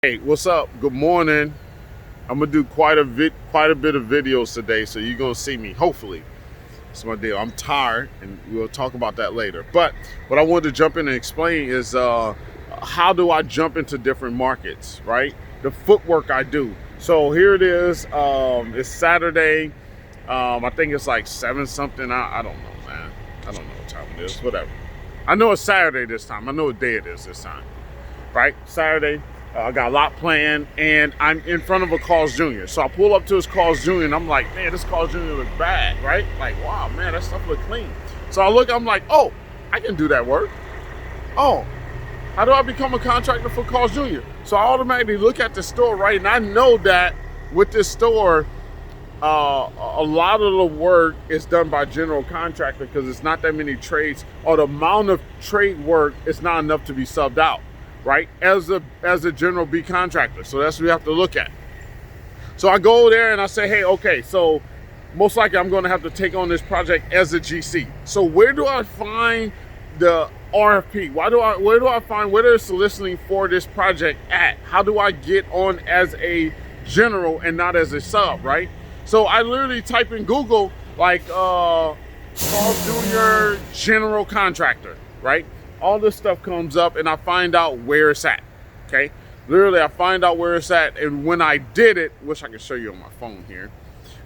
Hey, what's up? Good morning. I'm gonna do quite a bit of videos today, so you're gonna see me. Hopefully, that's my deal. I'm tired, and we'll talk about that later. But what I wanted to jump in and explain is how do I jump into different markets, right? The footwork I do. So here it is. It's Saturday. I think it's like 7 something. I don't know, man. I don't know what time it is. Whatever. I know it's Saturday this time. I know what day it is this time. Right? Saturday. I got a lot planned, and I'm in front of a Carl's Jr. So I pull up to his Carl's Jr. and I'm like, man, this Carl's Jr. looks bad, right? Like, wow, man, that stuff look clean. So I look, I'm like, oh, I can do that work. Oh, how do I become a contractor for Carl's Jr.? So I automatically look at the store, right? And I know that with this store, a lot of the work is done by general contractor because it's not that many trades, or the amount of trade work is not enough to be subbed out. Right, as a general B contractor. So that's what we have to look at. So I go there and I say, hey, okay, so most likely I'm going to have to take on this project as a GC. So where do I find the RFP? Where do I find where they're soliciting for this project at? How do I get on as a general and not as a sub, right? So I literally type in Google like Carl Jr. general contractor, right? All this stuff comes up and I find out where it's at, okay? Literally, I find out where it's at, and when I did it, wish I could show you on my phone here.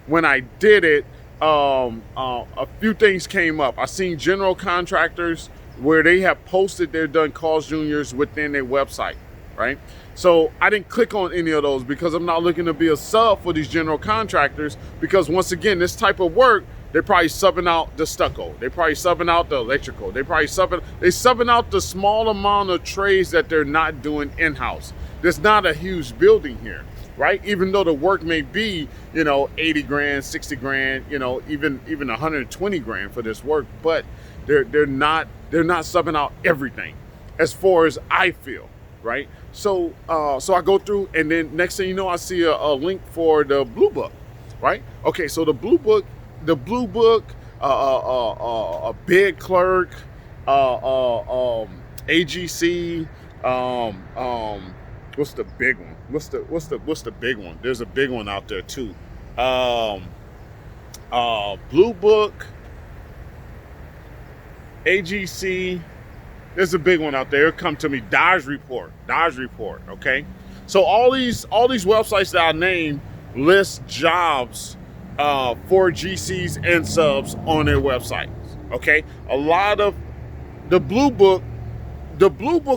When I did it, a few things came up. I seen general contractors where they have posted they've done Carl's Juniors within their website, right? So I didn't click on any of those because I'm not looking to be a sub for these general contractors, because once again, this type of work, they're probably subbing out the stucco. They're probably subbing out the electrical. They're subbing out the small amount of trades that they're not doing in-house. There's not a huge building here, right? Even though the work may be, 80 grand, 60 grand, even 120 grand for this work, but they're not subbing out everything, as far as I feel, right? So I go through, and then next thing you know, I see a link for the Blue Book, right? Okay, so the Blue Book, a bid clerk, AGC, what's the big one? What's the big one? There's a big one out there too. Blue Book, AGC. There's a big one out there. It'll come to me. Dodge Report. Okay. So all these websites that I named list jobs for GCs and subs on their websites. Okay, a lot of the Blue Book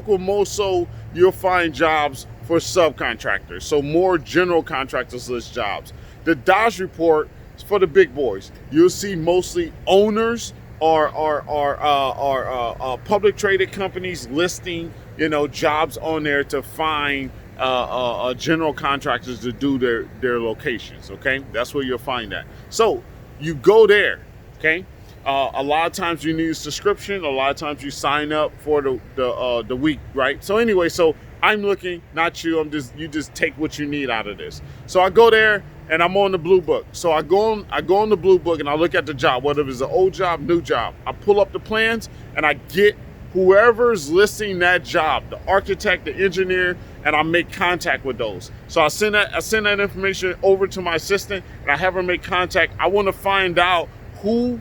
will more so you'll find jobs for subcontractors. So more general contractors list jobs. The Dodge Report is for the big boys. You'll see mostly owners or public traded companies listing jobs on there to find general contractors to do their locations. Okay, that's where you'll find that. So you go there. Okay, a lot of times you need a subscription. A lot of times you sign up for the week, right? So anyway, so I'm looking, not you. You just take what you need out of this. So I go there and I'm on the Blue Book. So I go on the Blue Book and I look at the job, whether it's an old job, new job. I pull up the plans and I get whoever's listing that job, the architect, the engineer, and I make contact with those. So I send that information over to my assistant and I have her make contact. I want to find out who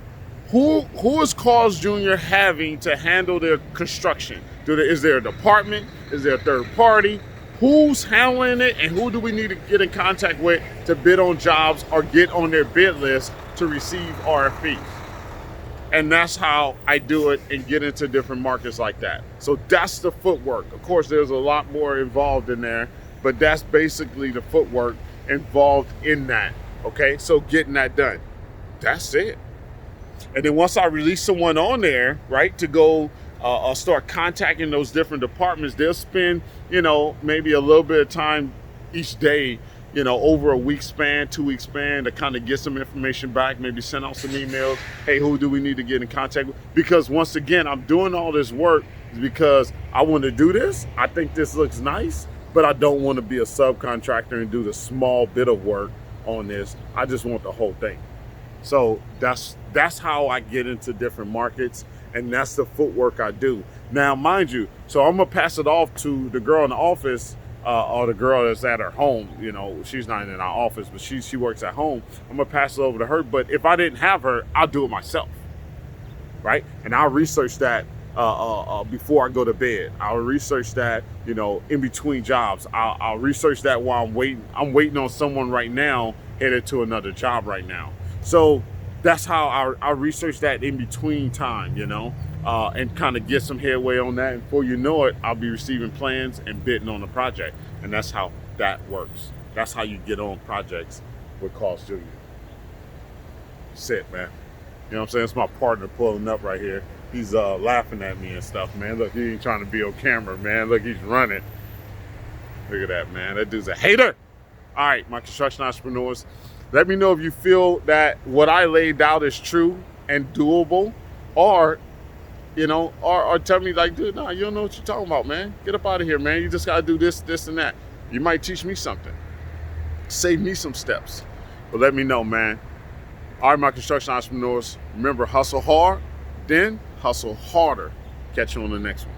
is Carl's Jr. having to handle their construction. Is there a department? Is there a third party? Who's handling it, and who do we need to get in contact with to bid on jobs or get on their bid list to receive RFPs? And that's how I do it and get into different markets like that. So that's the footwork. Of course, there's a lot more involved in there, but that's basically the footwork involved in that. Okay, so getting that done. That's it. And then once I release someone on there, right, to go start contacting those different departments, they'll spend, maybe a little bit of time each day, over a week span, 2 week span, to kind of get some information back, maybe send out some emails. Hey, who do we need to get in contact with? Because once again, I'm doing all this work because I want to do this. I think this looks nice, but I don't want to be a subcontractor and do the small bit of work on this. I just want the whole thing. So that's how I get into different markets, and that's the footwork I do. Now, mind you, so I'm gonna pass it off to the girl in the office or the girl that's at her home, you know, she's not in our office, but she works at home. I'm gonna pass it over to her. But if I didn't have her, I'll do it myself, right? And I'll research that before I go to bed. I'll research that, you know, in between jobs. I'll research that while I'm waiting. I'm waiting on someone right now, headed to another job right now. So that's how I research that in between time, you know, and kind of get some headway on that. And before you know it, I'll be receiving plans and bidding on the project. And that's how that works. That's how you get on projects with Cost Jr. Sit, man. You know what I'm saying? It's my partner pulling up right here. He's laughing at me and stuff, man. Look, he ain't trying to be on camera, man. Look, he's running. Look at that, man. That dude's a hater. All right, my construction entrepreneurs. Let me know if you feel that what I laid out is true and doable, or, you know, or tell me like, dude, nah, you don't know what you're talking about, man. Get up out of here, man. You just gotta do this, this, and that. You might teach me something. Save me some steps. But let me know, man. All right, my construction entrepreneurs. Remember, hustle hard, then hustle harder. Catch you on the next one.